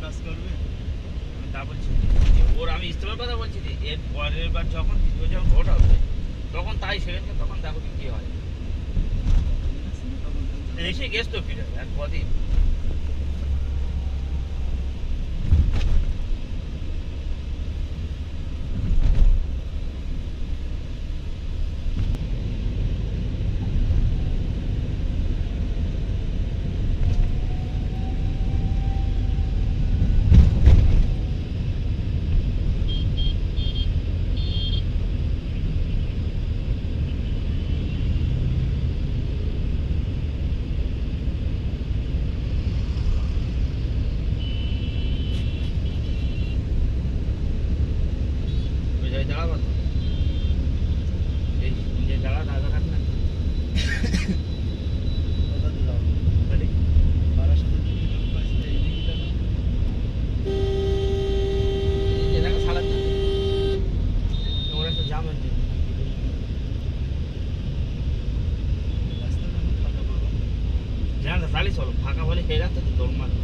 কাজ করবে। আমি তা বলছি যে ওর আমি ইস্তফার কথা বলছি যে এর পরের বার যখন দ্বিতীয় যখন ভোট হবে তখন তাই সেখানে তখন দেখো কি হয়। এসে গেছ তো ফিরে আর কদিন ওই জায়গায় দাঁড়াবো তো এই যে দাঁড়া রাজাঘাট না কোথাতে যাও? তাহলে বারাসাতে যদি লোক পাইছে, এইদিকে যাও। এই যে দেখা সালাদ না ওরা একটা জামের দিন রাস্তাটা খুব ফাঁকা পাবো। জানা তাহলে চলো ফাঁকা বলে সেই রাস্তা তো দৌড় মারো